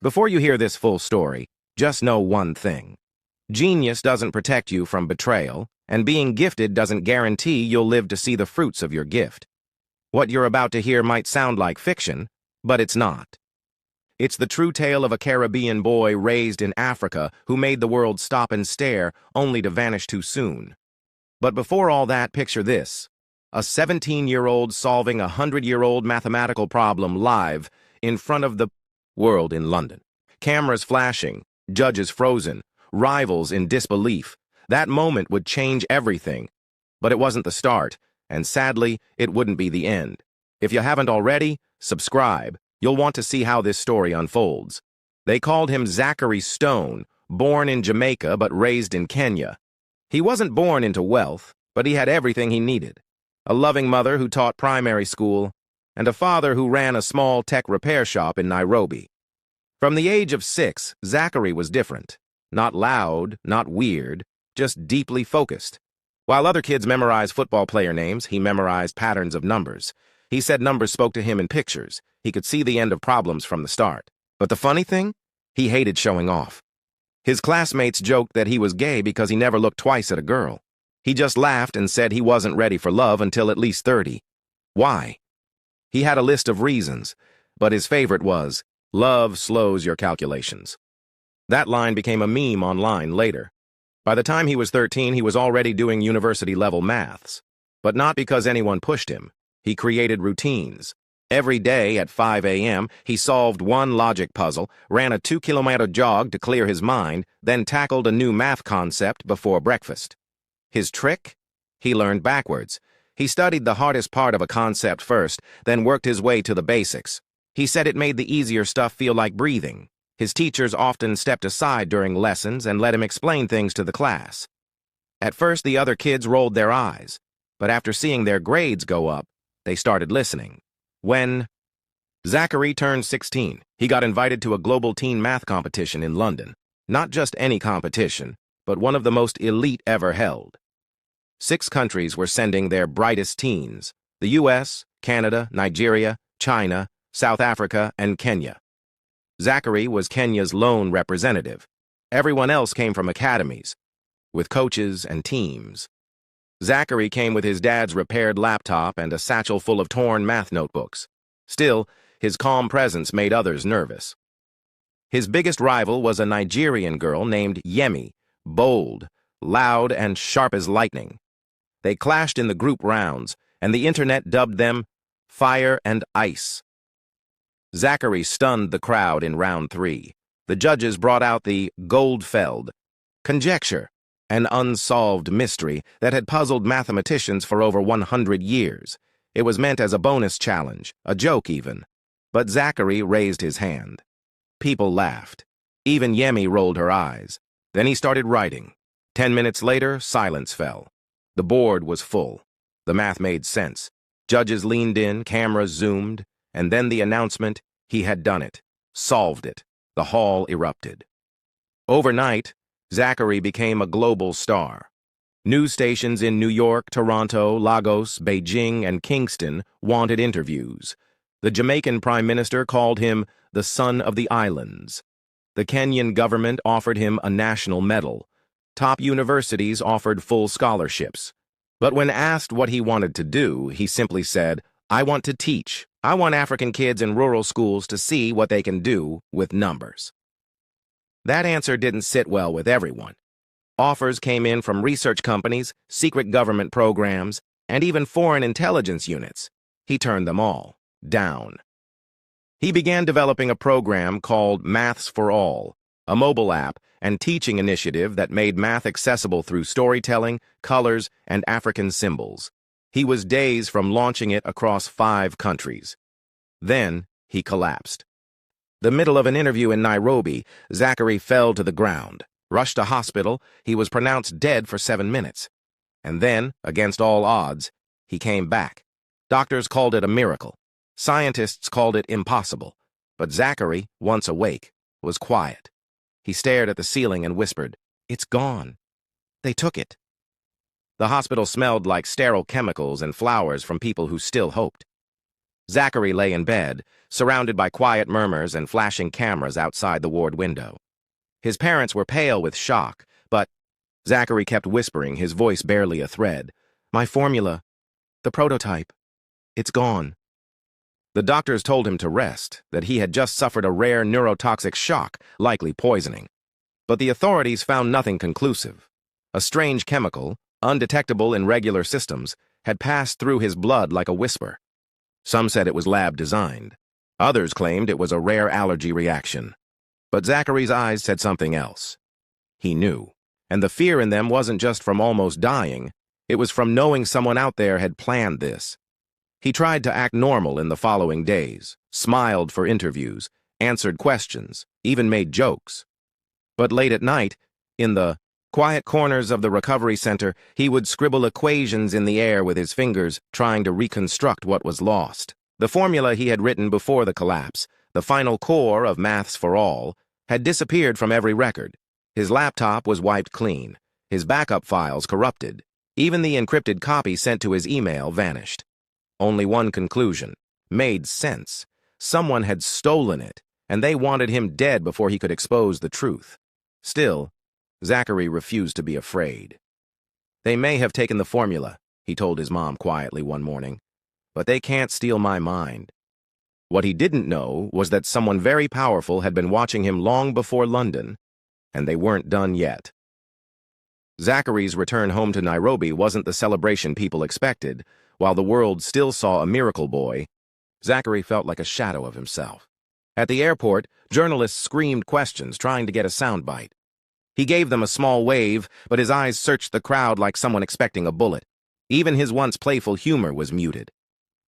Before you hear this full story, just know one thing. Genius doesn't protect you from betrayal, and being gifted doesn't guarantee you'll live to see the fruits of your gift. What you're about to hear might sound like fiction, but it's not. It's the true tale of a Caribbean boy raised in Africa who made the world stop and stare only to vanish too soon. But before all that, picture this. A 17-year-old solving a 100-year-old mathematical problem live in front of the world in London. Cameras flashing, judges frozen, rivals in disbelief. That moment would change everything. But it wasn't the start, and sadly, it wouldn't be the end. If you haven't already, subscribe. You'll want to see how this story unfolds. They called him Zachary Stone, born in Jamaica but raised in Kenya. He wasn't born into wealth, but he had everything he needed. A loving mother who taught primary school, and a father who ran a small tech repair shop in Nairobi. From the age of 6, Zachary was different. Not loud, not weird, just deeply focused. While other kids memorized football player names, he memorized patterns of numbers. He said numbers spoke to him in pictures. He could see the end of problems from the start. But the funny thing? He hated showing off. His classmates joked that he was gay because he never looked twice at a girl. He just laughed and said he wasn't ready for love until at least 30. Why? He had a list of reasons, but his favorite was, "Love slows your calculations." That line became a meme online later. By the time he was 13, he was already doing university-level maths. But not because anyone pushed him. He created routines. Every day at 5 a.m., he solved one logic puzzle, ran a 2-kilometer jog to clear his mind, then tackled a new math concept before breakfast. His trick? He learned backwards. He studied the hardest part of a concept first, then worked his way to the basics. He said it made the easier stuff feel like breathing. His teachers often stepped aside during lessons and let him explain things to the class. At first, the other kids rolled their eyes, but after seeing their grades go up, they started listening. When Zachary turned 16, he got invited to a global teen math competition in London. Not just any competition, but one of the most elite ever held. 6 countries were sending their brightest teens: the US, Canada, Nigeria, China, South Africa, and Kenya. Zachary was Kenya's lone representative. Everyone else came from academies, with coaches and teams. Zachary came with his dad's repaired laptop and a satchel full of torn math notebooks. Still, his calm presence made others nervous. His biggest rival was a Nigerian girl named Yemi, bold, loud, and sharp as lightning. They clashed in the group rounds, and the internet dubbed them Fire and Ice. Zachary stunned the crowd in round 3. The judges brought out the Goldfeld, conjecture, an unsolved mystery that had puzzled mathematicians for over 100 years. It was meant as a bonus challenge, a joke even. But Zachary raised his hand. People laughed. Even Yemi rolled her eyes. Then he started writing. 10 minutes later, silence fell. The board was full. The math made sense. Judges leaned in, cameras zoomed, and then the announcement: he had done it, solved it. The hall erupted. Overnight, Zachary became a global star. News stations in New York, Toronto, Lagos, Beijing, and Kingston wanted interviews. The Jamaican Prime Minister called him the son of the islands. The Kenyan government offered him a national medal. Top universities offered full scholarships. But when asked what he wanted to do, he simply said, "I want to teach. I want African kids in rural schools to see what they can do with numbers." That answer didn't sit well with everyone. Offers came in from research companies, secret government programs, and even foreign intelligence units. He turned them all down. He began developing a program called Maths for All, a mobile app and teaching initiative that made math accessible through storytelling, colors, and African symbols. He was days from launching it across 5 countries. Then he collapsed. The middle of an interview in Nairobi, Zachary fell to the ground. Rushed to hospital, he was pronounced dead for 7 minutes. And then, against all odds, he came back. Doctors called it a miracle. Scientists called it impossible. But Zachary, once awake, was quiet. He stared at the ceiling and whispered, "It's gone. They took it." The hospital smelled like sterile chemicals and flowers from people who still hoped. Zachary lay in bed, surrounded by quiet murmurs and flashing cameras outside the ward window. His parents were pale with shock, but Zachary kept whispering, his voice barely a thread. "My formula. The prototype. It's gone." The doctors told him to rest, that he had just suffered a rare neurotoxic shock, likely poisoning. But the authorities found nothing conclusive. A strange chemical, undetectable in regular systems, had passed through his blood like a whisper. Some said it was lab-designed. Others claimed it was a rare allergy reaction. But Zachary's eyes said something else. He knew, and the fear in them wasn't just from almost dying, it was from knowing someone out there had planned this. He tried to act normal in the following days, smiled for interviews, answered questions, even made jokes. But late at night, in the quiet corners of the recovery center, he would scribble equations in the air with his fingers, trying to reconstruct what was lost. The formula he had written before the collapse, the final core of Maths for All, had disappeared from every record. His laptop was wiped clean, his backup files corrupted. Even the encrypted copy sent to his email vanished. Only one conclusion. Made sense. Someone had stolen it, and they wanted him dead before he could expose the truth. Still, Zachary refused to be afraid. "They may have taken the formula," he told his mom quietly one morning, "but they can't steal my mind." What he didn't know was that someone very powerful had been watching him long before London, and they weren't done yet. Zachary's return home to Nairobi wasn't the celebration people expected. While the world still saw a miracle boy, Zachary felt like a shadow of himself. At the airport, journalists screamed questions, trying to get a soundbite. He gave them a small wave, but his eyes searched the crowd like someone expecting a bullet. Even his once playful humor was muted.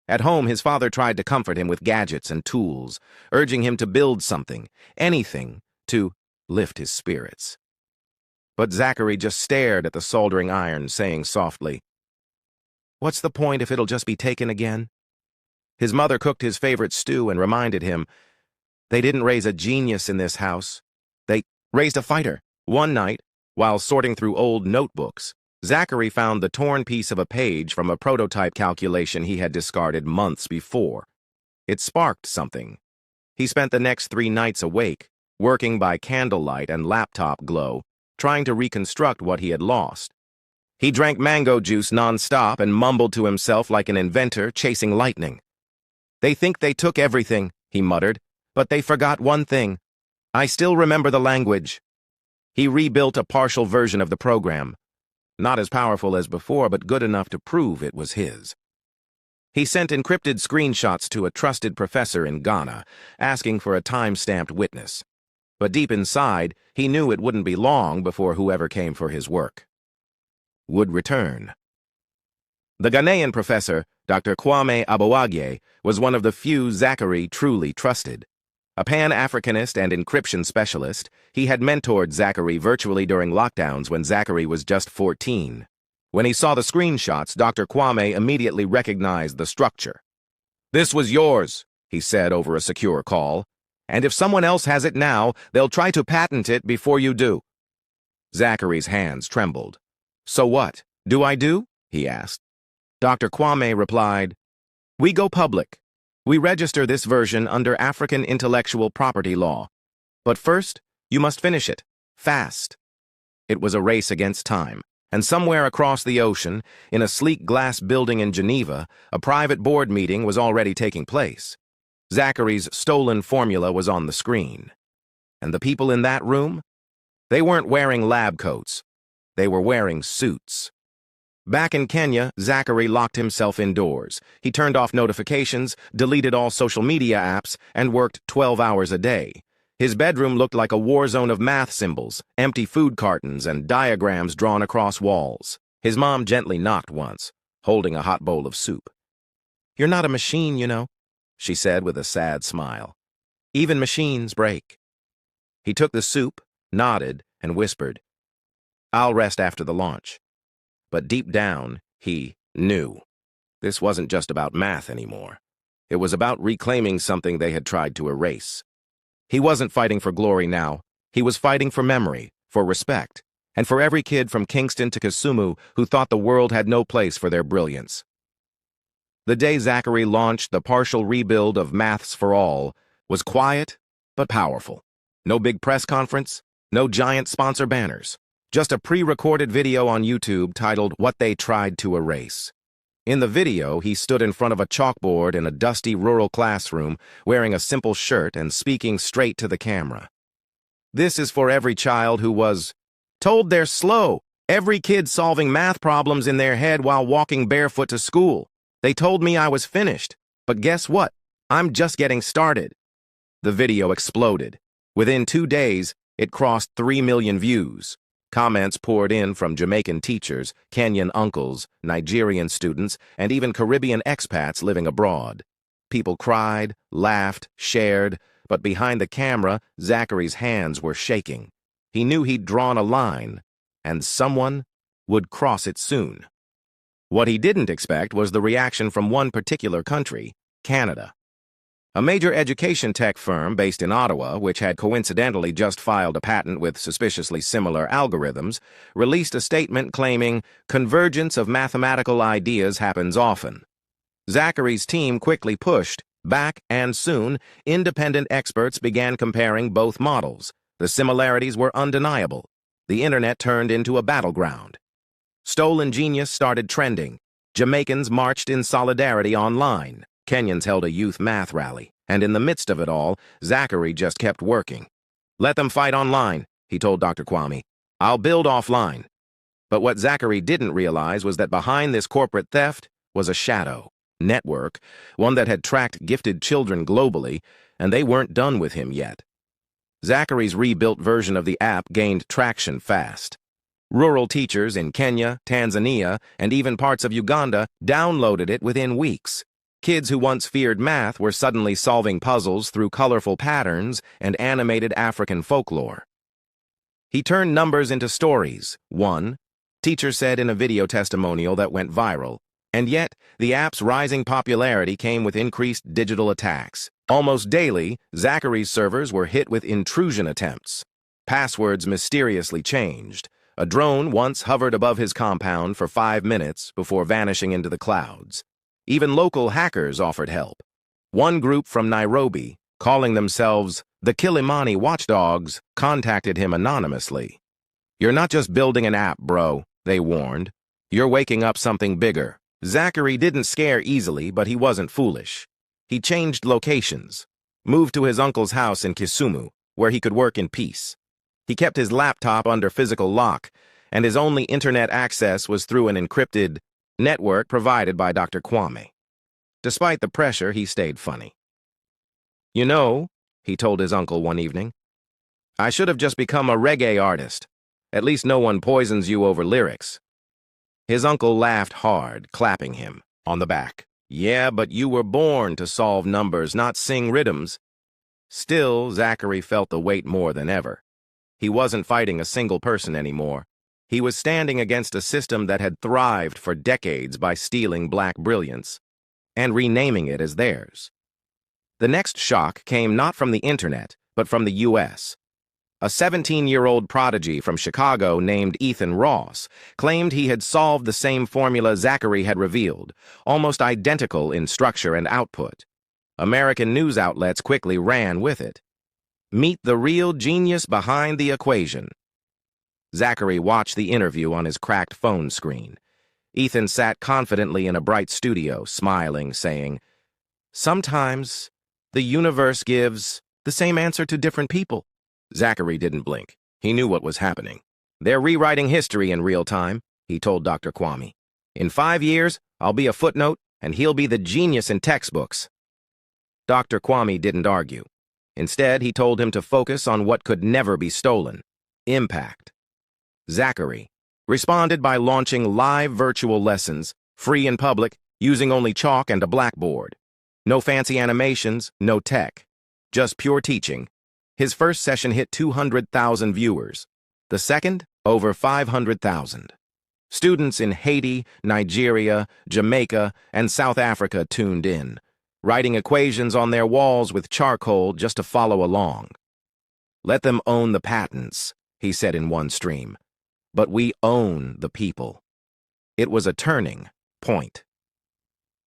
At home, his father tried to comfort him with gadgets and tools, urging him to build something, anything, to lift his spirits. But Zachary just stared at the soldering iron, saying softly, "What's the point if it'll just be taken again?" His mother cooked his favorite stew and reminded him, "They didn't raise a genius in this house. They raised a fighter." One night, while sorting through old notebooks, Zachary found the torn piece of a page from a prototype calculation he had discarded months before. It sparked something. He spent the next 3 nights awake, working by candlelight and laptop glow, trying to reconstruct what he had lost. He drank mango juice non-stop and mumbled to himself like an inventor chasing lightning. "They think they took everything," he muttered, "but they forgot one thing. I still remember the language." He rebuilt a partial version of the program. Not as powerful as before, but good enough to prove it was his. He sent encrypted screenshots to a trusted professor in Ghana, asking for a time-stamped witness. But deep inside, he knew it wouldn't be long before whoever came for his work would return. The Ghanaian professor, Dr. Kwame Abowagye, was one of the few Zachary truly trusted. A Pan-Africanist and encryption specialist, he had mentored Zachary virtually during lockdowns when Zachary was just 14. When he saw the screenshots, Dr. Kwame immediately recognized the structure. "This was yours," he said over a secure call, "and if someone else has it now, they'll try to patent it before you do." Zachary's hands trembled. "So what do I do?" he asked. Dr. Kwame replied, "We go public. We register this version under African intellectual property law. But first, you must finish it, fast." It was a race against time, and somewhere across the ocean, in a sleek glass building in Geneva, a private board meeting was already taking place. Zachary's stolen formula was on the screen. And the people in that room? They weren't wearing lab coats. They were wearing suits. Back in Kenya, Zachary locked himself indoors. He turned off notifications, deleted all social media apps, and worked 12 hours a day. His bedroom looked like a war zone of math symbols, empty food cartons, and diagrams drawn across walls. His mom gently knocked once, holding a hot bowl of soup. "You're not a machine, you know," she said with a sad smile. "Even machines break." He took the soup, nodded, and whispered, "I'll rest after the launch." But deep down, he knew. This wasn't just about math anymore. It was about reclaiming something they had tried to erase. He wasn't fighting for glory now. He was fighting for memory, for respect, and for every kid from Kingston to Kisumu who thought the world had no place for their brilliance. The day Zachary launched the partial rebuild of Maths for All was quiet but powerful. No big press conference, no giant sponsor banners, just a pre-recorded video on YouTube titled What They Tried to Erase. In the video, he stood in front of a chalkboard in a dusty rural classroom, wearing a simple shirt and speaking straight to the camera. This is for every child who was told they're slow. Every kid solving math problems in their head while walking barefoot to school. They told me I was finished, but guess what? I'm just getting started. The video exploded. Within 2 days, it crossed 3 million views. Comments poured in from Jamaican teachers, Kenyan uncles, Nigerian students, and even Caribbean expats living abroad. People cried, laughed, shared, but behind the camera, Zachary's hands were shaking. He knew he'd drawn a line, and someone would cross it soon. What he didn't expect was the reaction from one particular country, Canada. A major education tech firm based in Ottawa, which had coincidentally just filed a patent with suspiciously similar algorithms, released a statement claiming convergence of mathematical ideas happens often. Zachary's team quickly pushed back, and soon, independent experts began comparing both models. The similarities were undeniable. The internet turned into a battleground. Stolen genius started trending. Jamaicans marched in solidarity online. Kenyans held a youth math rally. And in the midst of it all, Zachary just kept working. "Let them fight online," he told Dr. Kwame. "I'll build offline." But what Zachary didn't realize was that behind this corporate theft was a shadow network, one that had tracked gifted children globally, and they weren't done with him yet. Zachary's rebuilt version of the app gained traction fast. Rural teachers in Kenya, Tanzania, and even parts of Uganda downloaded it within weeks. Kids who once feared math were suddenly solving puzzles through colorful patterns and animated African folklore. He turned numbers into stories. One, teacher said in a video testimonial that went viral. And yet, the app's rising popularity came with increased digital attacks. Almost daily, Zachary's servers were hit with intrusion attempts. Passwords mysteriously changed. A drone once hovered above his compound for 5 minutes before vanishing into the clouds. Even local hackers offered help. One group from Nairobi, calling themselves the Kilimani Watchdogs, contacted him anonymously. "You're not just building an app, bro," they warned. "You're waking up something bigger." Zachary didn't scare easily, but he wasn't foolish. He changed locations, moved to his uncle's house in Kisumu, where he could work in peace. He kept his laptop under physical lock, and his only internet access was through an encrypted network provided by Dr. Kwame. Despite the pressure, he stayed funny. "You know," he told his uncle one evening, "I should have just become a reggae artist. At least no one poisons you over lyrics." His uncle laughed hard, clapping him on the back. "Yeah, but you were born to solve numbers, not sing rhythms." Still, Zachary felt the weight more than ever. He wasn't fighting a single person anymore. He was standing against a system that had thrived for decades by stealing black brilliance and renaming it as theirs. The next shock came not from the internet, but from the U.S. A 17-year-old prodigy from Chicago named Ethan Ross claimed he had solved the same formula Zachary had revealed, almost identical in structure and output. American news outlets quickly ran with it. "Meet the real genius behind the equation." Zachary watched the interview on his cracked phone screen. Ethan sat confidently in a bright studio, smiling, saying, "Sometimes the universe gives the same answer to different people." Zachary didn't blink. He knew what was happening. "They're rewriting history in real time," he told Dr. Kwame. "In 5 years, I'll be a footnote, and he'll be the genius in textbooks." Dr. Kwame didn't argue. Instead, he told him to focus on what could never be stolen: impact. Zachary responded by launching live virtual lessons, free and public, using only chalk and a blackboard. No fancy animations, no tech, just pure teaching. His first session hit 200,000 viewers. The second, over 500,000. Students in Haiti, Nigeria, Jamaica, and South Africa tuned in, writing equations on their walls with charcoal just to follow along. "Let them own the patents," he said in one stream. "But we own the people." It was a turning point.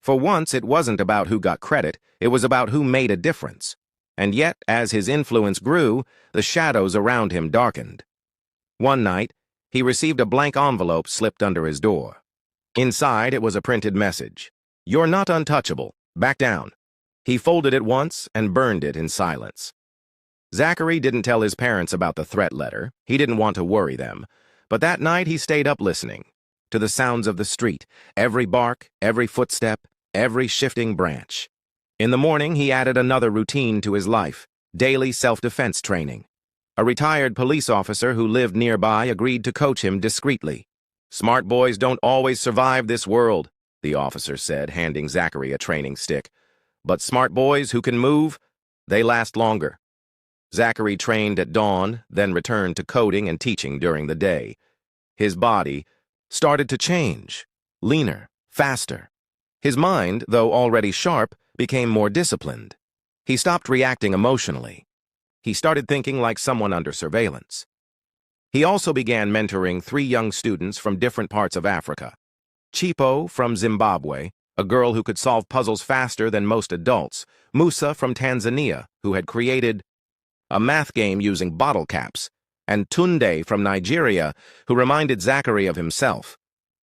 For once, it wasn't about who got credit, it was about who made a difference. And yet, as his influence grew, the shadows around him darkened. One night, he received a blank envelope slipped under his door. Inside, it was a printed message. "You're not untouchable. Back down." He folded it once and burned it in silence. Zachary didn't tell his parents about the threat letter. He didn't want to worry them. But that night, he stayed up listening to the sounds of the street, every bark, every footstep, every shifting branch. In the morning, he added another routine to his life, daily self-defense training. A retired police officer who lived nearby agreed to coach him discreetly. "Smart boys don't always survive this world," the officer said, handing Zachary a training stick. "But smart boys who can move, they last longer." Zachary trained at dawn, then returned to coding and teaching during the day. His body started to change, leaner, faster. His mind, though already sharp, became more disciplined. He stopped reacting emotionally. He started thinking like someone under surveillance. He also began mentoring 3 young students from different parts of Africa. Chipo from Zimbabwe, a girl who could solve puzzles faster than most adults. Musa from Tanzania, who had created a math game using bottle caps. And Tunde from Nigeria, who reminded Zachary of himself.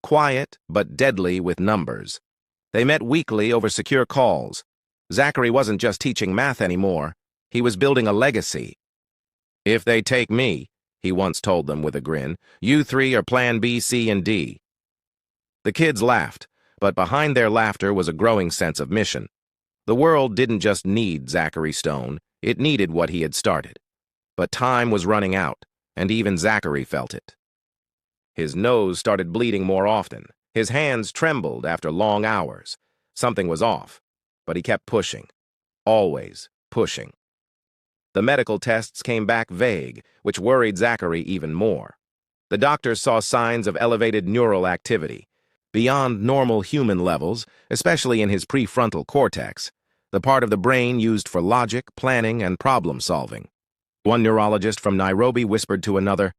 Quiet, but deadly with numbers. They met weekly over secure calls. Zachary wasn't just teaching math anymore. He was building a legacy. "If they take me," he once told them with a grin, "you 3 are plan B, C, and D." The kids laughed, but behind their laughter was a growing sense of mission. The world didn't just need Zachary Stone, it needed what he had started. But time was running out, and even Zachary felt it. His nose started bleeding more often. His hands trembled after long hours. Something was off, but he kept pushing. Always pushing. The medical tests came back vague, which worried Zachary even more. The doctors saw signs of elevated neural activity, beyond normal human levels, especially in his prefrontal cortex, the part of the brain used for logic, planning, and problem-solving. One neurologist from Nairobi whispered to another,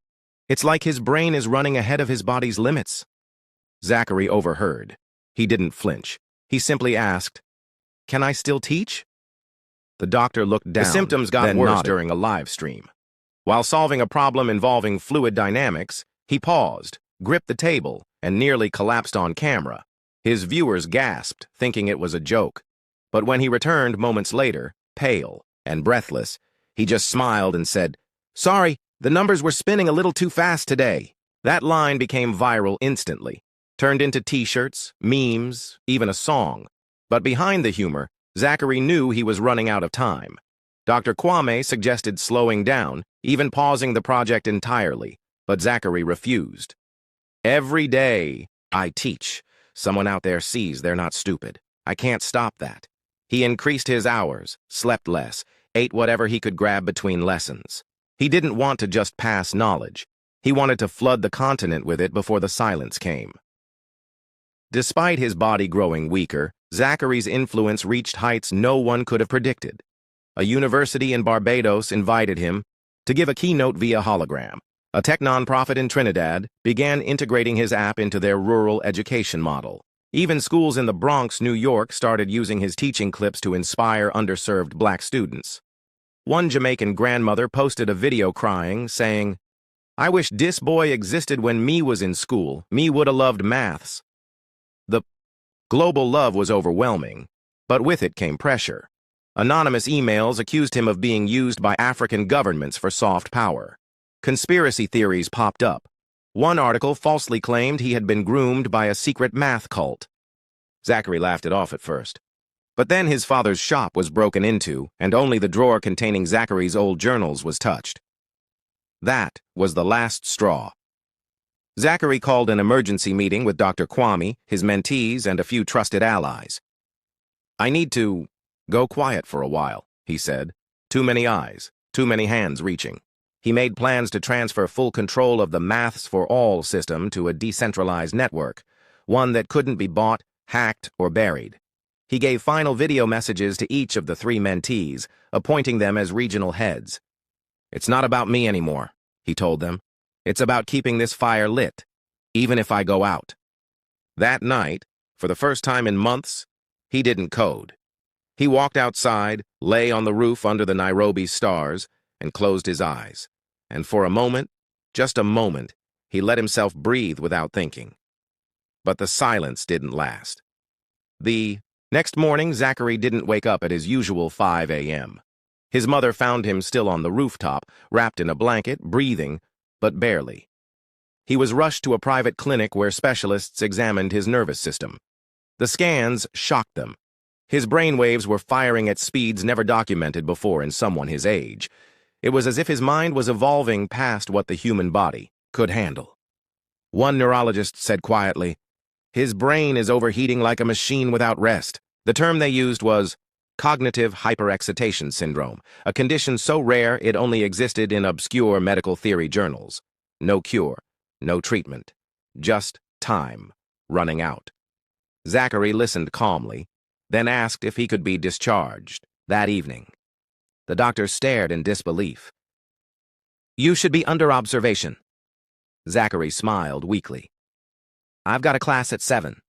"It's like his brain is running ahead of his body's limits." Zachary overheard. He didn't flinch. He simply asked, "Can I still teach?" The doctor looked down. The symptoms got worse during a live stream. While solving a problem involving fluid dynamics, he paused, gripped the table, and nearly collapsed on camera. His viewers gasped, thinking it was a joke. But when he returned moments later, pale and breathless, he just smiled and said, "Sorry, the numbers were spinning a little too fast today." That line became viral instantly, turned into t-shirts, memes, even a song. But behind the humor, Zachary knew he was running out of time. Dr. Kwame suggested slowing down, even pausing the project entirely, but Zachary refused. "Every day I teach. Someone out there sees they're not stupid. I can't stop that." He increased his hours, slept less, ate whatever he could grab between lessons. He didn't want to just pass knowledge. He wanted to flood the continent with it before the silence came. Despite his body growing weaker, Zachary's influence reached heights no one could have predicted. A university in Barbados invited him to give a keynote via hologram. A tech nonprofit in Trinidad began integrating his app into their rural education model. Even schools in the Bronx, New York, started using his teaching clips to inspire underserved black students. One Jamaican grandmother posted a video crying, saying, "I wish dis boy existed when me was in school. Me woulda loved maths." The global love was overwhelming, but with it came pressure. Anonymous emails accused him of being used by African governments for soft power. Conspiracy theories popped up. One article falsely claimed he had been groomed by a secret math cult. Zachary laughed it off at first. But then his father's shop was broken into, and only the drawer containing Zachary's old journals was touched. That was the last straw. Zachary called an emergency meeting with Dr. Kwame, his mentees, and a few trusted allies. "I need to go quiet for a while," he said. "Too many eyes, too many hands reaching." He made plans to transfer full control of the Maths for All system to a decentralized network, one that couldn't be bought, hacked, or buried. He gave final video messages to each of the 3 mentees, appointing them as regional heads. "It's not about me anymore," he told them. "It's about keeping this fire lit, even if I go out." That night, for the first time in months, He didn't code. He walked outside, lay on the roof under the Nairobi stars, and closed his eyes. And for a moment, just a moment, he let himself breathe without thinking. But the silence didn't last. The next morning, Zachary didn't wake up at his usual 5 a.m. His mother found him still on the rooftop, wrapped in a blanket, breathing, but barely. He was rushed to a private clinic where specialists examined his nervous system. The scans shocked them. His brainwaves were firing at speeds never documented before in someone his age. It was as if his mind was evolving past what the human body could handle. One neurologist said quietly, "His brain is overheating like a machine without rest." The term they used was cognitive hyperexcitation syndrome, a condition so rare it only existed in obscure medical theory journals. No cure, no treatment, just time running out. Zachary listened calmly, then asked if he could be discharged that evening. The doctor stared in disbelief. "You should be under observation." Zachary smiled weakly. "I've got a class at 7.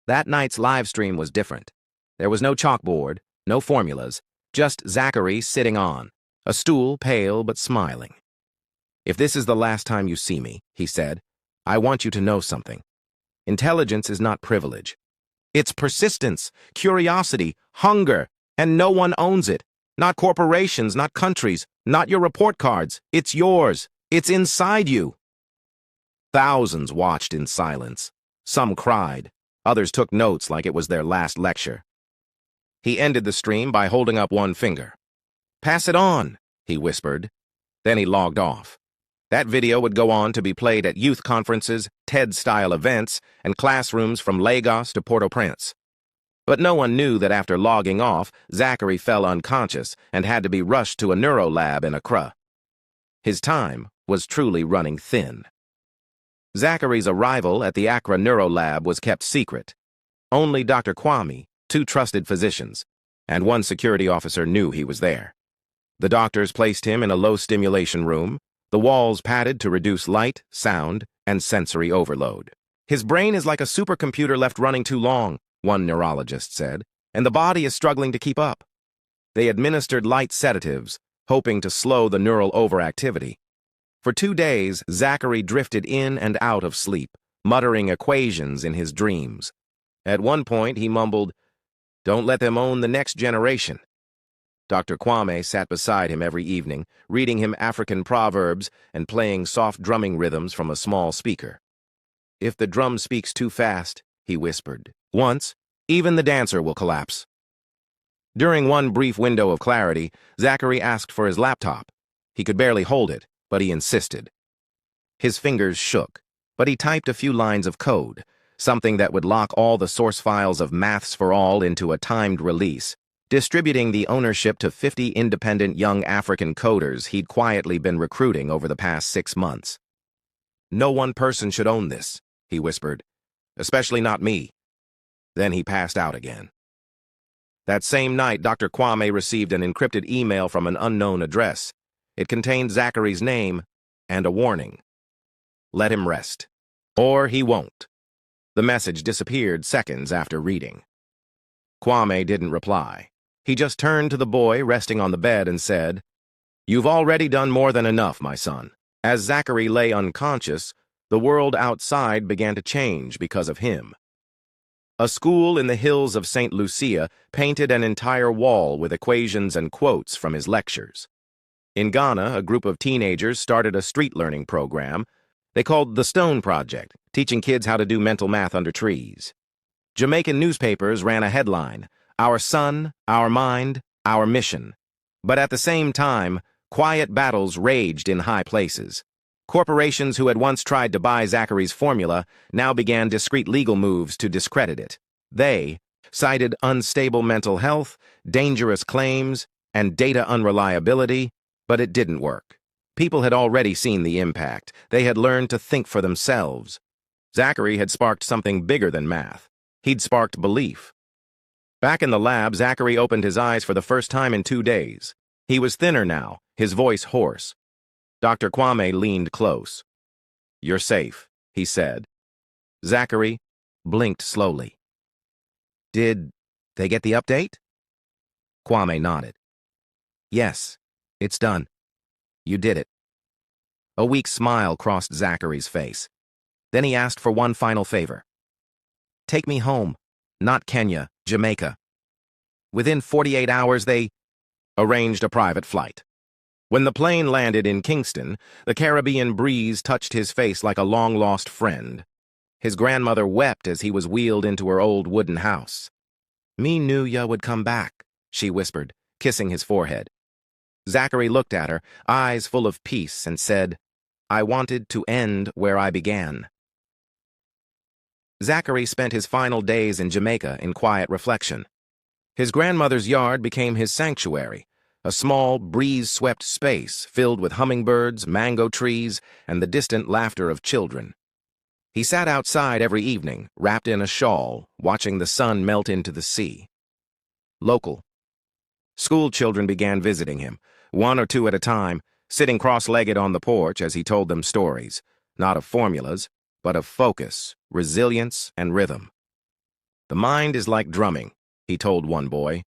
That night's live stream was different. There was no chalkboard, no formulas, just Zachary sitting on a stool, pale but smiling. "If this is the last time you see me," he said, "I want you to know something. Intelligence is not privilege. It's persistence, curiosity, hunger, and no one owns it. Not corporations, not countries, not your report cards. It's yours. It's inside you." Thousands watched in silence. Some cried. Others took notes like it was their last lecture. He ended the stream by holding up one finger. "Pass it on," he whispered. Then he logged off. That video would go on to be played at youth conferences, TED-style events, and classrooms from Lagos to Port-au-Prince. But no one knew that after logging off, Zachary fell unconscious and had to be rushed to a neuro lab in Accra. His time was truly running thin. Zachary's arrival at the Accra Neuro Lab was kept secret. Only Dr. Kwame, 2 trusted physicians, and 1 security officer knew he was there. The doctors placed him in a low-stimulation room, the walls padded to reduce light, sound, and sensory overload. "His brain is like a supercomputer left running too long," one neurologist said, "and the body is struggling to keep up." They administered light sedatives, hoping to slow the neural overactivity. For 2 days, Zachary drifted in and out of sleep, muttering equations in his dreams. At one point, he mumbled, "Don't let them own the next generation." Dr. Kwame sat beside him every evening, reading him African proverbs and playing soft drumming rhythms from a small speaker. "If the drum speaks too fast," he whispered, "once, even the dancer will collapse." During one brief window of clarity, Zachary asked for his laptop. He could barely hold it, but he insisted. His fingers shook, but he typed a few lines of code, something that would lock all the source files of Maths for All into a timed release, distributing the ownership to 50 independent young African coders he'd quietly been recruiting over the past 6 months. "No one person should own this," he whispered, "especially not me." Then he passed out again. That same night, Dr. Kwame received an encrypted email from an unknown address. It contained Zachary's name and a warning. "Let him rest, or he won't." The message disappeared seconds after reading. Kwame didn't reply. He just turned to the boy resting on the bed and said, "You've already done more than enough, my son." As Zachary lay unconscious, the world outside began to change because of him. A school in the hills of St. Lucia painted an entire wall with equations and quotes from his lectures. In Ghana, a group of teenagers started a street learning program they called the Stone Project, teaching kids how to do mental math under trees. Jamaican newspapers ran a headline, "Our Sun, Our Mind, Our Mission." But at the same time, quiet battles raged in high places. Corporations who had once tried to buy Zachary's formula now began discreet legal moves to discredit it. They cited unstable mental health, dangerous claims, and data unreliability, but it didn't work. People had already seen the impact. They had learned to think for themselves. Zachary had sparked something bigger than math. He'd sparked belief. Back in the lab, Zachary opened his eyes for the first time in 2 days. He was thinner now, his voice hoarse. Dr. Kwame leaned close. "You're safe," he said. Zachary blinked slowly. Did they get the update? Kwame nodded. Yes, it's done. You did it. A weak smile crossed Zachary's face. Then he asked for one final favor. Take me home. Not Kenya, Jamaica. Within 48 hours, they arranged a private flight. When the plane landed in Kingston, the Caribbean breeze touched his face like a long-lost friend. His grandmother wept as he was wheeled into her old wooden house. Me knew ya would come back, she whispered, kissing his forehead. Zachary looked at her, eyes full of peace, and said, I wanted to end where I began. Zachary spent his final days in Jamaica in quiet reflection. His grandmother's yard became his sanctuary, a small, breeze-swept space filled with hummingbirds, mango trees, and the distant laughter of children. He sat outside every evening, wrapped in a shawl, watching the sun melt into the sea. Local. School children began visiting him, one or two at a time, sitting cross-legged on the porch as he told them stories, not of formulas, but of focus, resilience, and rhythm. The mind is like drumming, he told one boy.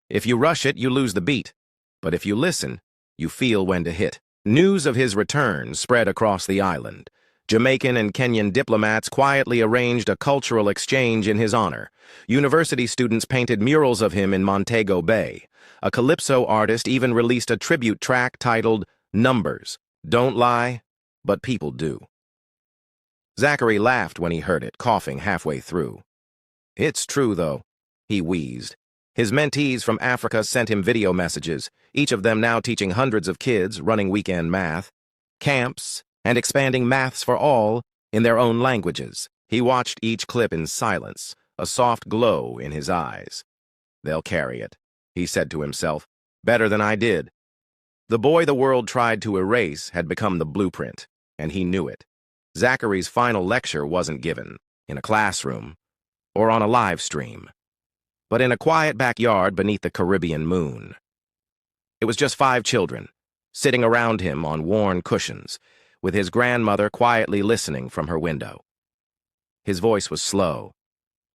If you rush it, you lose the beat. But if you listen, you feel when to hit. News of his return spread across the island. Jamaican and Kenyan diplomats quietly arranged a cultural exchange in his honor. University students painted murals of him in Montego Bay. A calypso artist even released a tribute track titled Numbers. Don't lie, but people do. Zachary laughed when he heard it, coughing halfway through. It's true, though, he wheezed. His mentees from Africa sent him video messages, each of them now teaching hundreds of kids, running weekend math, camps, and expanding maths for all in their own languages. He watched each clip in silence, a soft glow in his eyes. They'll carry it, he said to himself, better than I did. The boy the world tried to erase had become the blueprint, and he knew it. Zachary's final lecture wasn't given in a classroom or on a live stream, but in a quiet backyard beneath the Caribbean moon. It was just 5 children, sitting around him on worn cushions, with his grandmother quietly listening from her window. His voice was slow,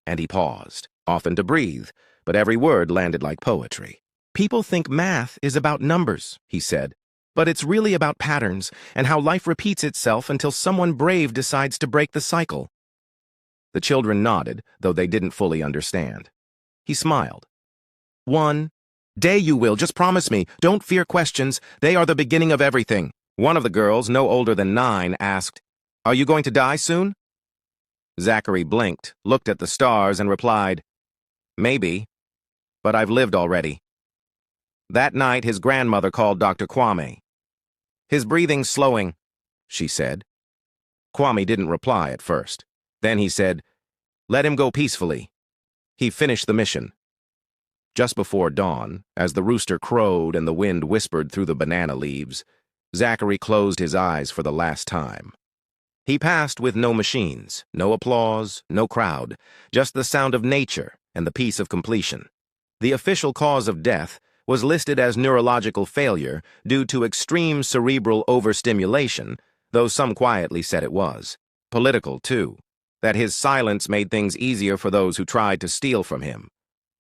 and he paused, often to breathe, but every word landed like poetry. People think math is about numbers, he said, but it's really about patterns and how life repeats itself until someone brave decides to break the cycle. The children nodded, though they didn't fully understand. He smiled. One day you will, just promise me. Don't fear questions. They are the beginning of everything. One of the girls, no older than 9, asked, Are you going to die soon? Zachary blinked, looked at the stars, and replied, Maybe, but I've lived already. That night, his grandmother called Dr. Kwame. His breathing's slowing, she said. Kwame didn't reply at first. Then he said, Let him go peacefully. He finished the mission. Just before dawn, as the rooster crowed and the wind whispered through the banana leaves, Zachary closed his eyes for the last time. He passed with no machines, no applause, no crowd, just the sound of nature and the peace of completion. The official cause of death was listed as neurological failure due to extreme cerebral overstimulation, though some quietly said it was. Political, too, that his silence made things easier for those who tried to steal from him.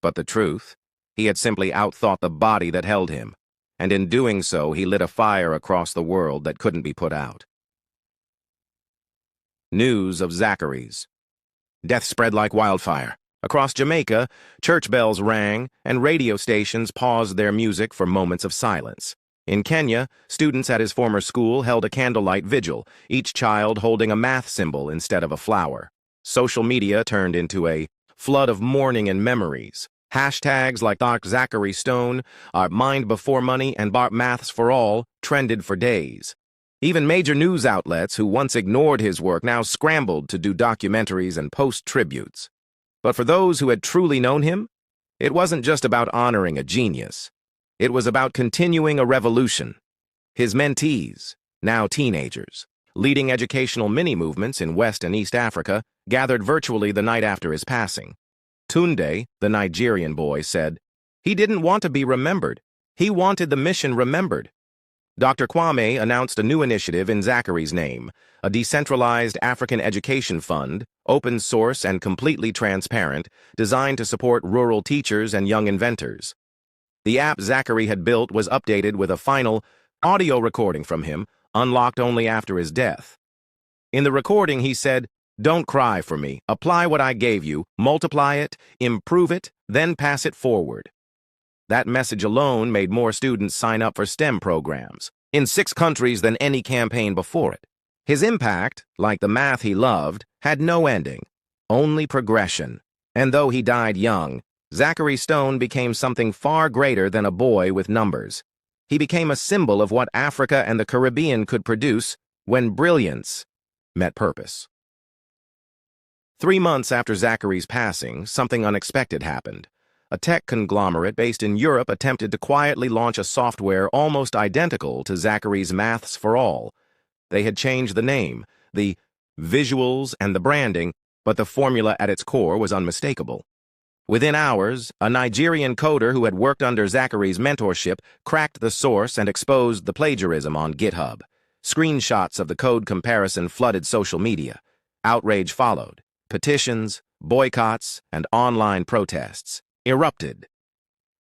But the truth, he had simply outthought the body that held him, and in doing so he lit a fire across the world that couldn't be put out. News of Zachary's. Death spread like wildfire. Across Jamaica, church bells rang, and radio stations paused their music for moments of silence. In Kenya, students at his former school held a candlelight vigil, each child holding a math symbol instead of a flower. Social media turned into a flood of mourning and memories. Hashtags like Dr. Zachary Stone, Our Mind Before Money, and Bart Maths for All trended for days. Even major news outlets who once ignored his work now scrambled to do documentaries and post tributes. But for those who had truly known him, it wasn't just about honoring a genius. It was about continuing a revolution. His mentees, now teenagers, leading educational mini-movements in West and East Africa, gathered virtually the night after his passing. Tunde, the Nigerian boy, said, He didn't want to be remembered. He wanted the mission remembered. Dr. Kwame announced a new initiative in Zachary's name, a decentralized African education fund, open source and completely transparent, designed to support rural teachers and young inventors. The app Zachary had built was updated with a final audio recording from him, unlocked only after his death. In the recording, he said, "Don't cry for me. Apply what I gave you, multiply it, improve it, then pass it forward." That message alone made more students sign up for STEM programs, in 6 countries than any campaign before it. His impact, like the math he loved, had no ending, only progression. And though he died young, Zachary Stone became something far greater than a boy with numbers. He became a symbol of what Africa and the Caribbean could produce when brilliance met purpose. 3 months after Zachary's passing, something unexpected happened. A tech conglomerate based in Europe attempted to quietly launch a software almost identical to Zachary's Maths for All. They had changed the name, the visuals, and the branding, but the formula at its core was unmistakable. Within hours, a Nigerian coder who had worked under Zachary's mentorship cracked the source and exposed the plagiarism on GitHub. Screenshots of the code comparison flooded social media. Outrage followed. Petitions, boycotts, and online protests erupted.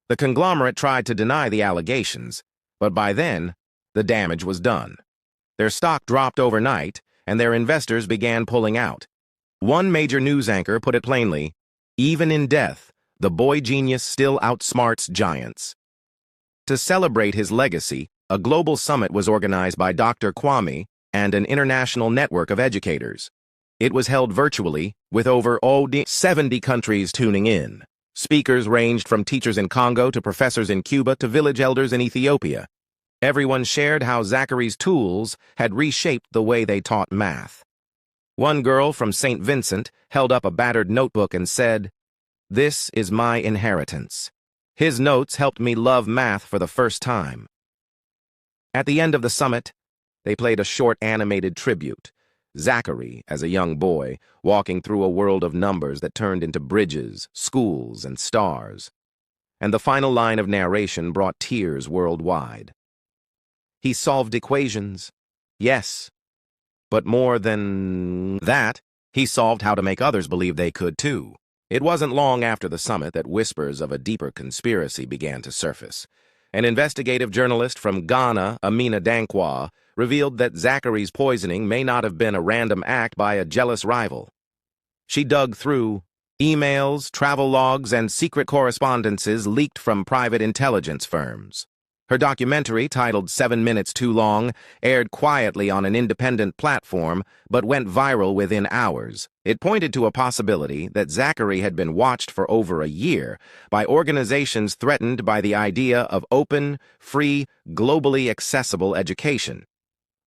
The conglomerate tried to deny the allegations, but by then, the damage was done. Their stock dropped overnight, and their investors began pulling out. One major news anchor put it plainly, "Even in death, the boy genius still outsmarts giants." To celebrate his legacy, a global summit was organized by Dr. Kwame and an international network of educators. It was held virtually, with over 70 countries tuning in. Speakers ranged from teachers in Congo to professors in Cuba to village elders in Ethiopia. Everyone shared how Zachary's tools had reshaped the way they taught math. One girl from St. Vincent held up a battered notebook and said, "This is my inheritance. His notes helped me love math for the first time." At the end of the summit, they played a short animated tribute. Zachary, as a young boy, walking through a world of numbers that turned into bridges, schools, and stars. And the final line of narration brought tears worldwide. He solved equations, yes, but more than that, he solved how to make others believe they could too. It wasn't long after the summit that whispers of a deeper conspiracy began to surface. An investigative journalist from Ghana, Amina Dankwa, revealed that Zachary's poisoning may not have been a random act by a jealous rival. She dug through emails, travel logs, and secret correspondences leaked from private intelligence firms. Her documentary, titled 7 Minutes Too Long, aired quietly on an independent platform, but went viral within hours. It pointed to a possibility that Zachary had been watched for over a year by organizations threatened by the idea of open, free, globally accessible education.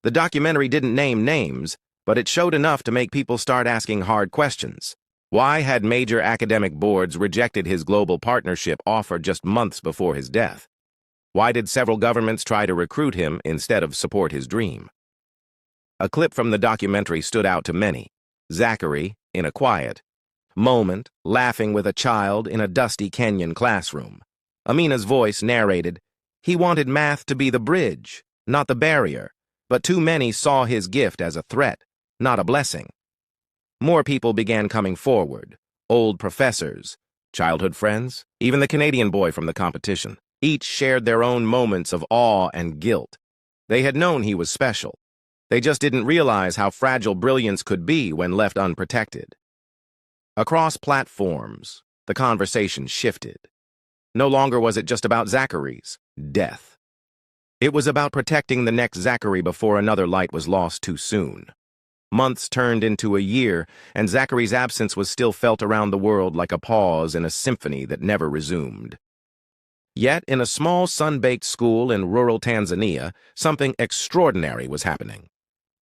The documentary didn't name names, but it showed enough to make people start asking hard questions. Why had major academic boards rejected his global partnership offer just months before his death? Why did several governments try to recruit him instead of support his dream? A clip from the documentary stood out to many. Zachary, in a quiet moment, laughing with a child in a dusty Kenyan classroom. Amina's voice narrated, "He wanted math to be the bridge, not the barrier, but too many saw his gift as a threat, not a blessing." More people began coming forward, old professors, childhood friends, even the Canadian boy from the competition. Each shared their own moments of awe and guilt. They had known he was special. They just didn't realize how fragile brilliance could be when left unprotected. Across platforms, the conversation shifted. No longer was it just about Zachary's death. It was about protecting the next Zachary before another light was lost too soon. Months turned into a year, and Zachary's absence was still felt around the world like a pause in a symphony that never resumed. Yet, in a small sun-baked school in rural Tanzania, something extraordinary was happening.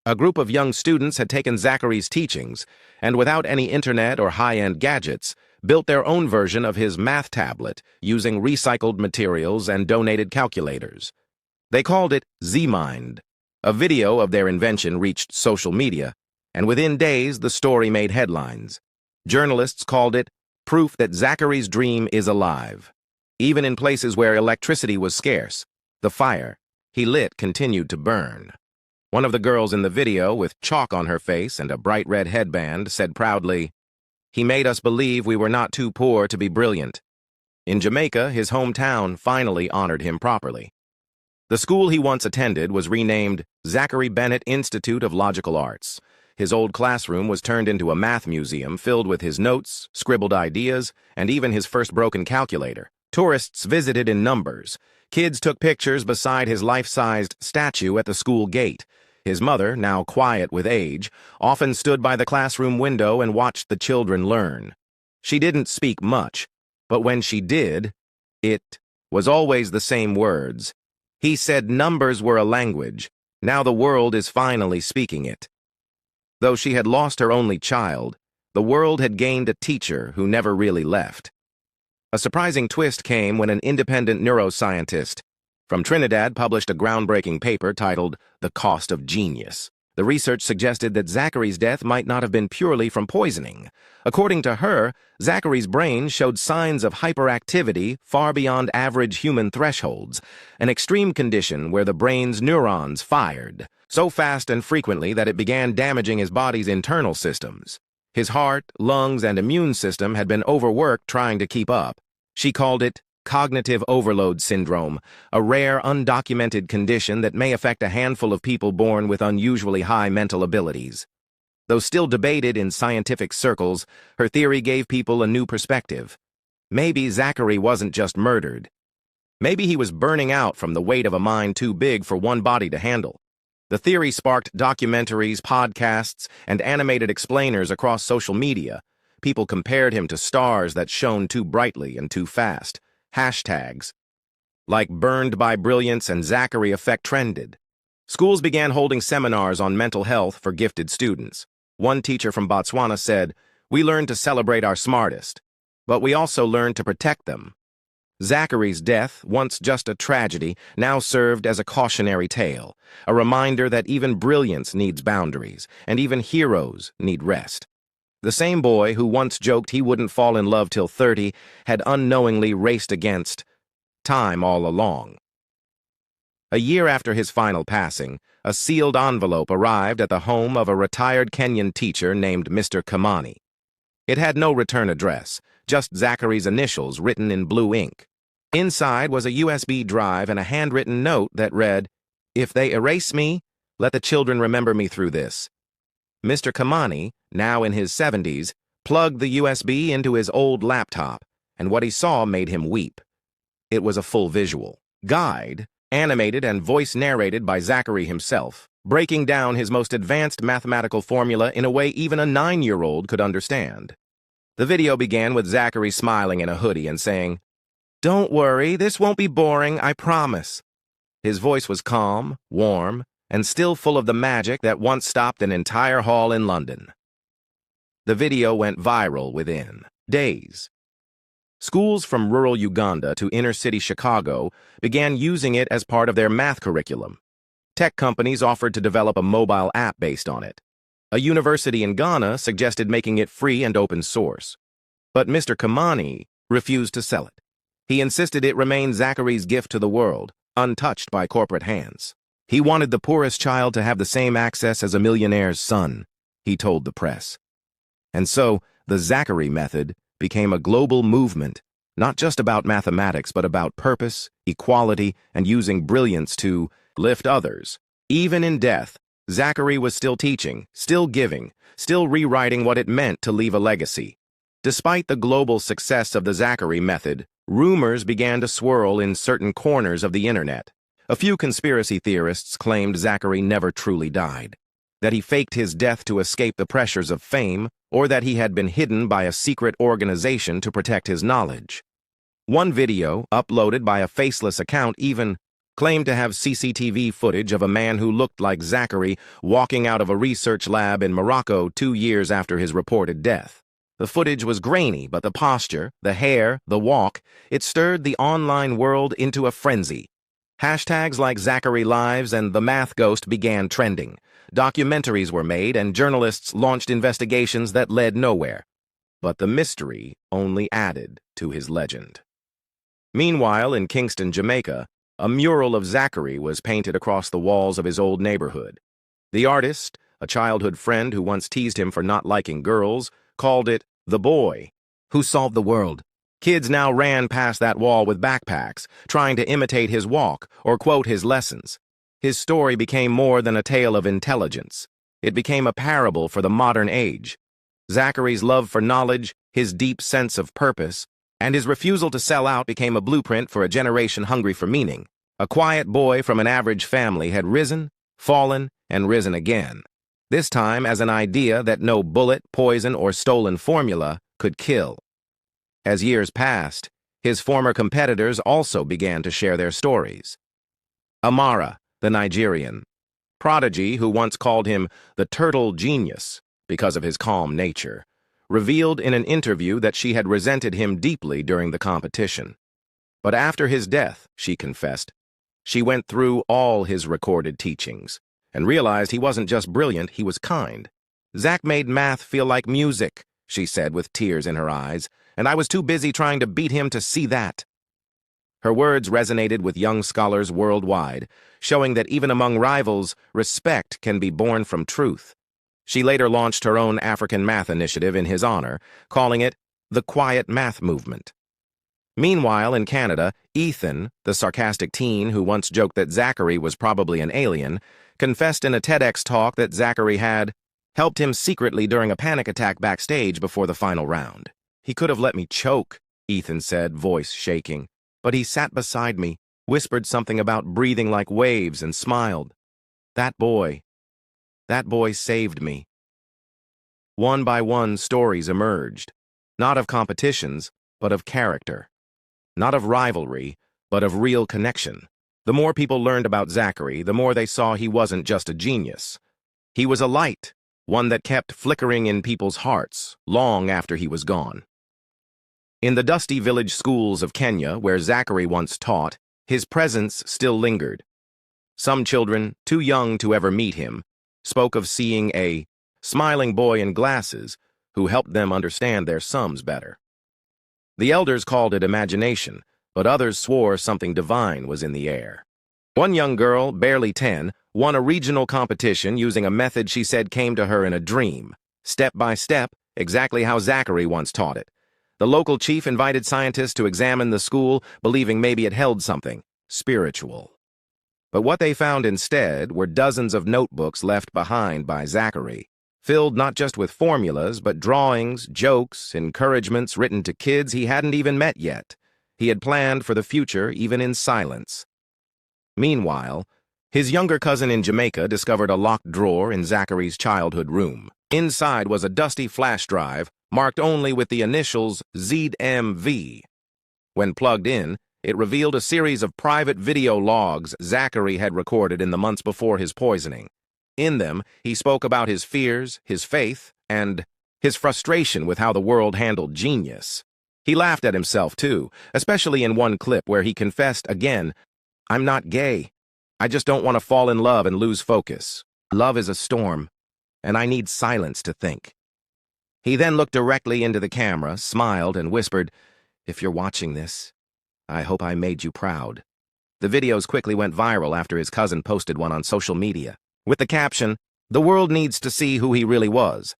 A group of young students had taken Zachary's teachings, and without any internet or high-end gadgets, built their own version of his math tablet using recycled materials and donated calculators. They called it Z-Mind. A video of their invention reached social media, and within days the story made headlines. Journalists called it proof that Zachary's dream is alive. Even in places where electricity was scarce, the fire he lit continued to burn. One of the girls in the video, with chalk on her face and a bright red headband, said proudly, "He made us believe we were not too poor to be brilliant." In Jamaica, his hometown finally honored him properly. The school he once attended was renamed Zachary Bennett Institute of Logical Arts. His old classroom was turned into a math museum filled with his notes, scribbled ideas, and even his first broken calculator. Tourists visited in numbers. Kids took pictures beside his life-sized statue at the school gate. His mother, now quiet with age, often stood by the classroom window and watched the children learn. She didn't speak much, but when she did, it was always the same words. He said numbers were a language. Now the world is finally speaking it. Though she had lost her only child, the world had gained a teacher who never really left. A surprising twist came when an independent neuroscientist from Trinidad published a groundbreaking paper titled "The Cost of Genius." The research suggested that Zachary's death might not have been purely from poisoning. According to her, Zachary's brain showed signs of hyperactivity far beyond average human thresholds, an extreme condition where the brain's neurons fired so fast and frequently that it began damaging his body's internal systems. His heart, lungs, and immune system had been overworked trying to keep up. She called it cognitive overload syndrome, a rare, undocumented condition that may affect a handful of people born with unusually high mental abilities. Though still debated in scientific circles, her theory gave people a new perspective. Maybe Zachary wasn't just murdered. Maybe he was burning out from the weight of a mind too big for one body to handle. The theory sparked documentaries, podcasts, and animated explainers across social media. People compared him to stars that shone too brightly and too fast. Hashtags like "burned by brilliance" and "Zachary effect" trended. Schools began holding seminars on mental health for gifted students. One teacher from Botswana said, "We learned to celebrate our smartest, but we also learned to protect them." Zachary's death, once just a tragedy, now served as a cautionary tale, a reminder that even brilliance needs boundaries, and even heroes need rest. The same boy who once joked he wouldn't fall in love till 30 had unknowingly raced against time all along. A year after his final passing, a sealed envelope arrived at the home of a retired Kenyan teacher named Mr. Kamani. It had no return address, just Zachary's initials written in blue ink. Inside was a USB drive and a handwritten note that read, "If they erase me, let the children remember me through this." Mr. Kamani, now in his 70s, plugged the USB into his old laptop, and what he saw made him weep. It was a full visual guide, animated and voice-narrated by Zachary himself, breaking down his most advanced mathematical formula in a way even a 9-year-old could understand. The video began with Zachary smiling in a hoodie and saying, "Don't worry, this won't be boring, I promise." His voice was calm, warm, and still full of the magic that once stopped an entire hall in London. The video went viral within days. Schools from rural Uganda to inner-city Chicago began using it as part of their math curriculum. Tech companies offered to develop a mobile app based on it. A university in Ghana suggested making it free and open source. But Mr. Kamani refused to sell it. He insisted it remain Zachary's gift to the world, untouched by corporate hands. He wanted the poorest child to have the same access as a millionaire's son, he told the press. And so, the Zachary method became a global movement, not just about mathematics, but about purpose, equality, and using brilliance to lift others. Even in death, Zachary was still teaching, still giving, still rewriting what it meant to leave a legacy. Despite the global success of the Zachary method, rumors began to swirl in certain corners of the internet. A few conspiracy theorists claimed Zachary never truly died, that he faked his death to escape the pressures of fame, or that he had been hidden by a secret organization to protect his knowledge. One video, uploaded by a faceless account, even claimed to have CCTV footage of a man who looked like Zachary walking out of a research lab in Morocco 2 years after his reported death. The footage was grainy, but the posture, the hair, the walk, it stirred the online world into a frenzy. Hashtags like Zachary Lives and The Math Ghost began trending. Documentaries were made and journalists launched investigations that led nowhere. But the mystery only added to his legend. Meanwhile, in Kingston, Jamaica, A mural of Zachary was painted across the walls of his old neighborhood. The artist, a childhood friend who once teased him for not liking girls, called it the boy who solved the world. Kids now ran past that wall with backpacks, trying to imitate his walk or quote his lessons. His story became more than a tale of intelligence. It became a parable for the modern age. Zachary's love for knowledge, his deep sense of purpose, and his refusal to sell out became a blueprint for a generation hungry for meaning. A quiet boy from an average family had risen, fallen, and risen again. This time as an idea that no bullet, poison, or stolen formula could kill. As years passed, his former competitors also began to share their stories. Amara, the Nigerian prodigy who once called him the turtle genius because of his calm nature, revealed in an interview that she had resented him deeply during the competition. But after his death, she confessed, she went through all his recorded teachings and realized he wasn't just brilliant, he was kind. Zach made math feel like music, she said with tears in her eyes, and I was too busy trying to beat him to see that. Her words resonated with young scholars worldwide, showing that even among rivals, respect can be born from truth. She later launched her own African math initiative in his honor, calling it the Quiet Math Movement. Meanwhile, in Canada, Ethan, the sarcastic teen who once joked that Zachary was probably an alien, confessed in a TEDx talk that Zachary had helped him secretly during a panic attack backstage before the final round. He could have let me choke, Ethan said, voice shaking. But he sat beside me, whispered something about breathing like waves, and smiled. That boy saved me. One by one, stories emerged, not of competitions, but of character. Not of rivalry, but of real connection. The more people learned about Zachary, the more they saw he wasn't just a genius. He was a light, one that kept flickering in people's hearts long after he was gone. In the dusty village schools of Kenya, where Zachary once taught, his presence still lingered. Some children, too young to ever meet him, spoke of seeing a smiling boy in glasses who helped them understand their sums better. The elders called it imagination, but others swore something divine was in the air. One young girl, barely 10, won a regional competition using a method she said came to her in a dream, step by step, exactly how Zachary once taught it. The local chief invited scientists to examine the school, believing maybe it held something spiritual. But what they found instead were dozens of notebooks left behind by Zachary, filled not just with formulas, but drawings, jokes, encouragements written to kids he hadn't even met yet. He had planned for the future even in silence. Meanwhile, his younger cousin in Jamaica discovered a locked drawer in Zachary's childhood room. Inside was a dusty flash drive marked only with the initials ZMV. When plugged in, it revealed a series of private video logs Zachary had recorded in the months before his poisoning. In them, he spoke about his fears, his faith, and his frustration with how the world handled genius. He laughed at himself, too, especially in one clip where he confessed again, "I'm not gay. I just don't want to fall in love and lose focus. Love is a storm, and I need silence to think." He then looked directly into the camera, smiled, and whispered, "If you're watching this, I hope I made you proud." The videos quickly went viral after his cousin posted one on social media, with the caption, "The world needs to see who he really was."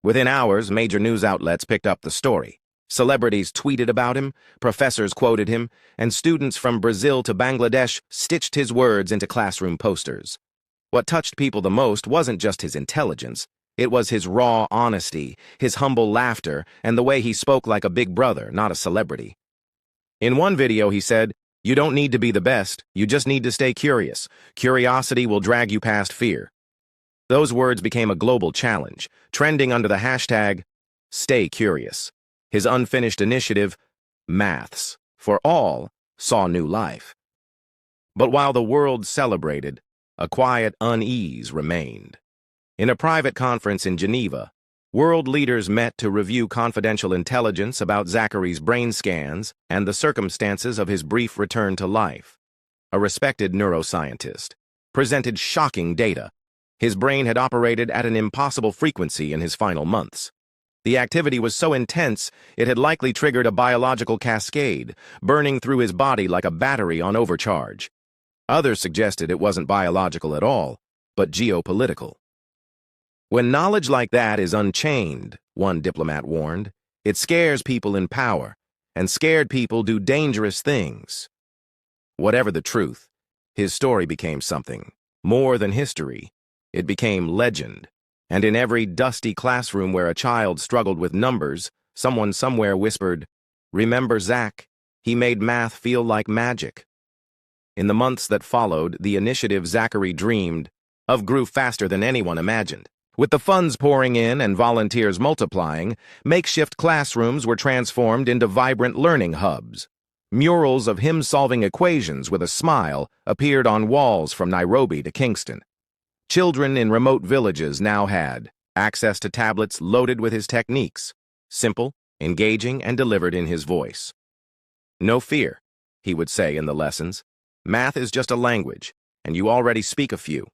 Within hours, major news outlets picked up the story. Celebrities tweeted about him, professors quoted him, and students from Brazil to Bangladesh stitched his words into classroom posters. What touched people the most wasn't just his intelligence. It was his raw honesty, his humble laughter, and the way he spoke like a big brother, not a celebrity. In one video, he said, "You don't need to be the best, you just need to stay curious. Curiosity will drag you past fear." Those words became a global challenge, trending under the hashtag, Stay Curious. His unfinished initiative, Maths for All, saw new life. But while the world celebrated, a quiet unease remained. In a private conference in Geneva, world leaders met to review confidential intelligence about Zachary's brain scans and the circumstances of his brief return to life. A respected neuroscientist presented shocking data. His brain had operated at an impossible frequency in his final months. The activity was so intense, it had likely triggered a biological cascade, burning through his body like a battery on overcharge. Others suggested it wasn't biological at all, but geopolitical. When knowledge like that is unchained, one diplomat warned, it scares people in power, and scared people do dangerous things. Whatever the truth, his story became something more than history. It became legend. And in every dusty classroom where a child struggled with numbers, someone somewhere whispered, "Remember Zach? He made math feel like magic." In the months that followed, the initiative Zachary dreamed of grew faster than anyone imagined. With the funds pouring in and volunteers multiplying, makeshift classrooms were transformed into vibrant learning hubs. Murals of him solving equations with a smile appeared on walls from Nairobi to Kingston. Children in remote villages now had access to tablets loaded with his techniques, simple, engaging, and delivered in his voice. "No fear," he would say in the lessons. "Math is just a language, and you already speak a few."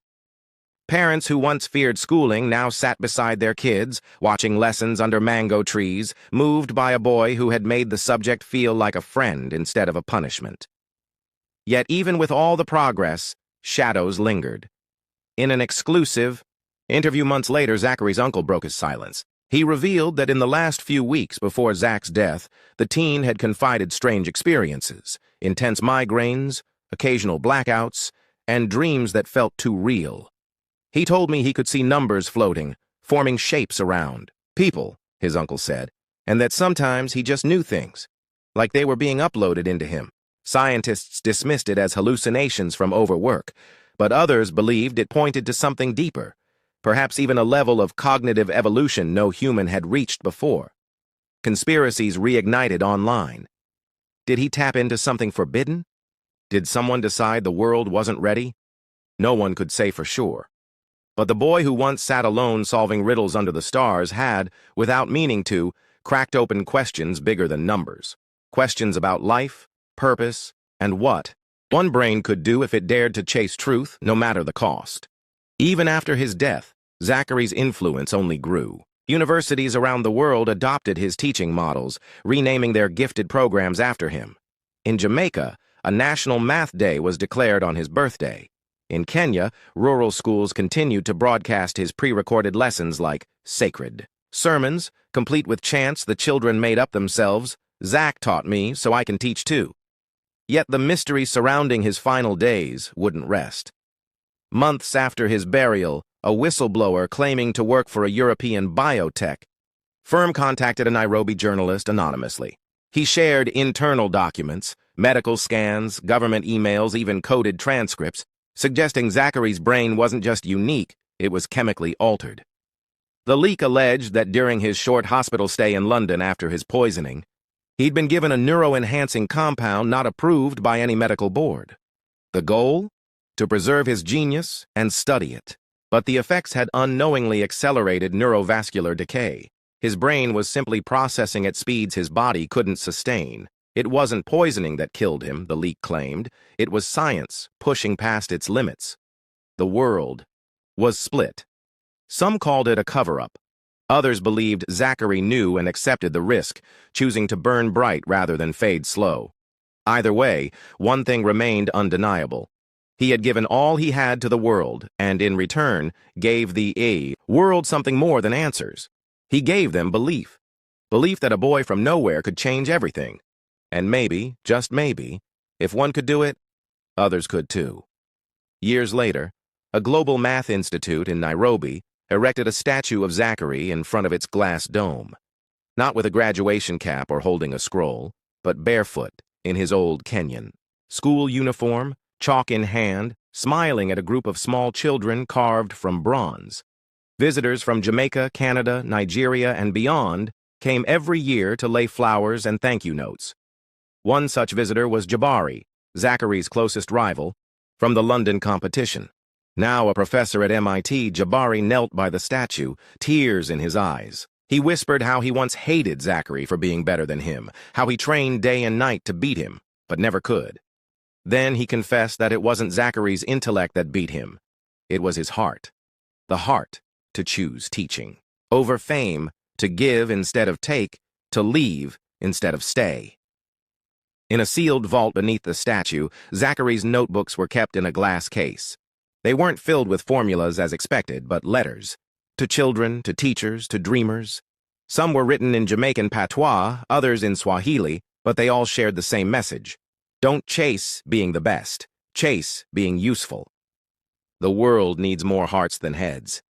Parents who once feared schooling now sat beside their kids, watching lessons under mango trees, moved by a boy who had made the subject feel like a friend instead of a punishment. Yet even with all the progress, shadows lingered. In an exclusive interview months later, Zachary's uncle broke his silence. He revealed that in the last few weeks before Zach's death, the teen had confided strange experiences, intense migraines, occasional blackouts, and dreams that felt too real. "He told me he could see numbers floating, forming shapes around people," his uncle said, "and that sometimes he just knew things, like they were being uploaded into him." Scientists dismissed it as hallucinations from overwork, but others believed it pointed to something deeper, perhaps even a level of cognitive evolution no human had reached before. Conspiracies reignited online. Did he tap into something forbidden? Did someone decide the world wasn't ready? No one could say for sure. But the boy who once sat alone solving riddles under the stars had, without meaning to, cracked open questions bigger than numbers. Questions about life, purpose, and what one brain could do if it dared to chase truth, no matter the cost. Even after his death, Zachary's influence only grew. Universities around the world adopted his teaching models, renaming their gifted programs after him. In Jamaica, a National Math Day was declared on his birthday. In Kenya, rural schools continued to broadcast his pre-recorded lessons like sacred sermons, complete with chants the children made up themselves. "Zach taught me, so I can teach too." Yet the mystery surrounding his final days wouldn't rest. Months after his burial, a whistleblower claiming to work for a European biotech firm contacted a Nairobi journalist anonymously. He shared internal documents, medical scans, government emails, even coded transcripts, suggesting Zachary's brain wasn't just unique, it was chemically altered. The leak alleged that during his short hospital stay in London after his poisoning, he'd been given a neuro-enhancing compound not approved by any medical board. The goal? To preserve his genius and study it. But the effects had unknowingly accelerated neurovascular decay. His brain was simply processing at speeds his body couldn't sustain. It wasn't poisoning that killed him, the leak claimed. It was science pushing past its limits. The world was split. Some called it a cover-up. Others believed Zachary knew and accepted the risk, choosing to burn bright rather than fade slow. Either way, one thing remained undeniable. He had given all he had to the world, and in return, gave the world something more than answers. He gave them belief. Belief that a boy from nowhere could change everything. And maybe, just maybe, if one could do it, others could too. Years later, a global math institute in Nairobi erected a statue of Zachary in front of its glass dome. Not with a graduation cap or holding a scroll, but barefoot in his old Kenyan school uniform, chalk in hand, smiling at a group of small children carved from bronze. Visitors from Jamaica, Canada, Nigeria, and beyond came every year to lay flowers and thank you notes. One such visitor was Jabari, Zachary's closest rival, from the London competition. Now a professor at MIT, Jabari knelt by the statue, tears in his eyes. He whispered how he once hated Zachary for being better than him, how he trained day and night to beat him, but never could. Then he confessed that it wasn't Zachary's intellect that beat him. It was his heart. The heart to choose teaching over fame, to give instead of take, to leave instead of stay. In a sealed vault beneath the statue, Zachary's notebooks were kept in a glass case. They weren't filled with formulas as expected, but letters. To children, to teachers, to dreamers. Some were written in Jamaican patois, others in Swahili, but they all shared the same message. Don't chase being the best. Chase being useful. The world needs more hearts than heads.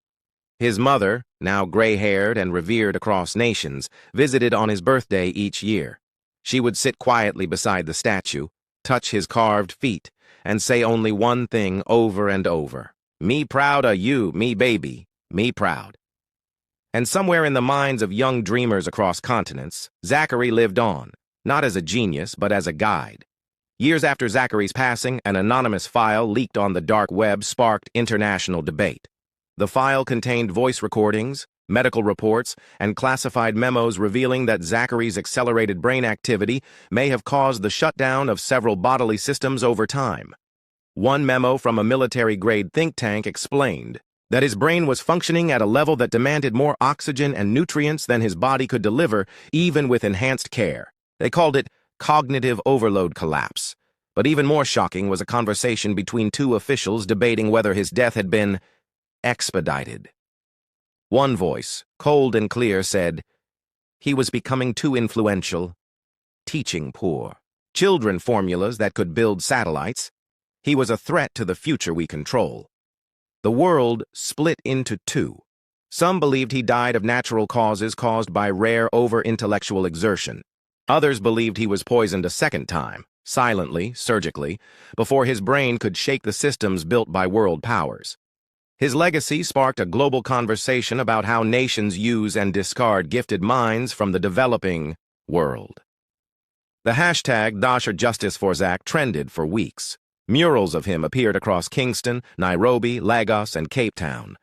His mother, now gray-haired and revered across nations, visited on his birthday each year. She would sit quietly beside the statue, touch his carved feet, and say only one thing over and over. Me proud of you, me baby, me proud. And somewhere in the minds of young dreamers across continents, Zachary lived on, not as a genius, but as a guide. Years after Zachary's passing, an anonymous file leaked on the dark web sparked international debate. The file contained voice recordings, medical reports, and classified memos revealing that Zachary's accelerated brain activity may have caused the shutdown of several bodily systems over time. One memo from a military-grade think tank explained that his brain was functioning at a level that demanded more oxygen and nutrients than his body could deliver, even with enhanced care. They called it cognitive overload collapse. But even more shocking was a conversation between two officials debating whether his death had been expedited. One voice, cold and clear, said, "He was becoming too influential, teaching poor, children formulas that could build satellites. He was a threat to the future we control." The world split into two. Some believed he died of natural causes caused by rare over-intellectual exertion. Others believed he was poisoned a second time, silently, surgically, before his brain could shake the systems built by world powers. His legacy sparked a global conversation about how nations use and discard gifted minds from the developing world. The hashtag #Justice for Zach trended for weeks. Murals of him appeared across Kingston, Nairobi, Lagos, and Cape Town.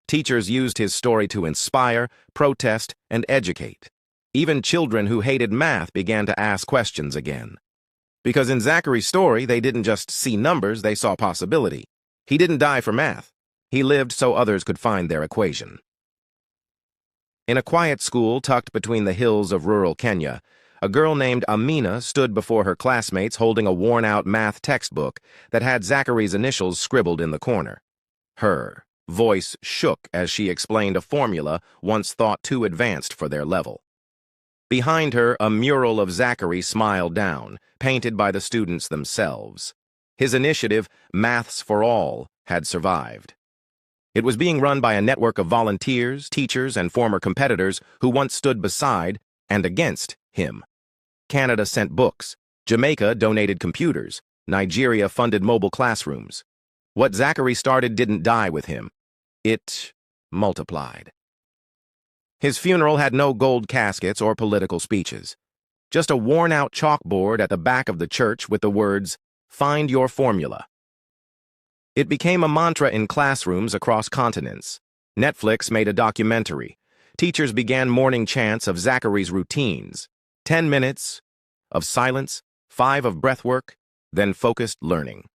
Teachers used his story to inspire, protest, and educate. Even children who hated math began to ask questions again. Because in Zachary's story, they didn't just see numbers, they saw possibility. He didn't die for math. He lived so others could find their equation. In a quiet school tucked between the hills of rural Kenya, a girl named Amina stood before her classmates holding a worn-out math textbook that had Zachary's initials scribbled in the corner. Her voice shook as she explained a formula once thought too advanced for their level. Behind her, a mural of Zachary smiled down, painted by the students themselves. His initiative, Maths for All, had survived. It was being run by a network of volunteers, teachers, and former competitors who once stood beside and against him. Canada sent books. Jamaica donated computers. Nigeria funded mobile classrooms. What Zachary started didn't die with him. It multiplied. His funeral had no gold caskets or political speeches. Just a worn-out chalkboard at the back of the church with the words, "Find your formula." It became a mantra in classrooms across continents. Netflix made a documentary. Teachers began morning chants of Zachary's routines. 10 minutes of silence, 5 of breathwork, then focused learning.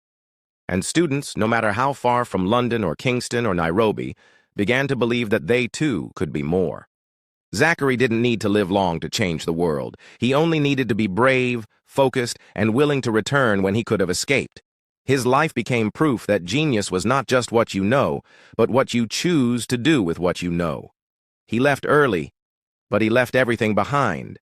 And students, no matter how far from London or Kingston or Nairobi, began to believe that they too could be more. Zachary didn't need to live long to change the world. He only needed to be brave, focused, and willing to return when he could have escaped. His life became proof that genius was not just what you know, but what you choose to do with what you know. He left early, but he left everything behind.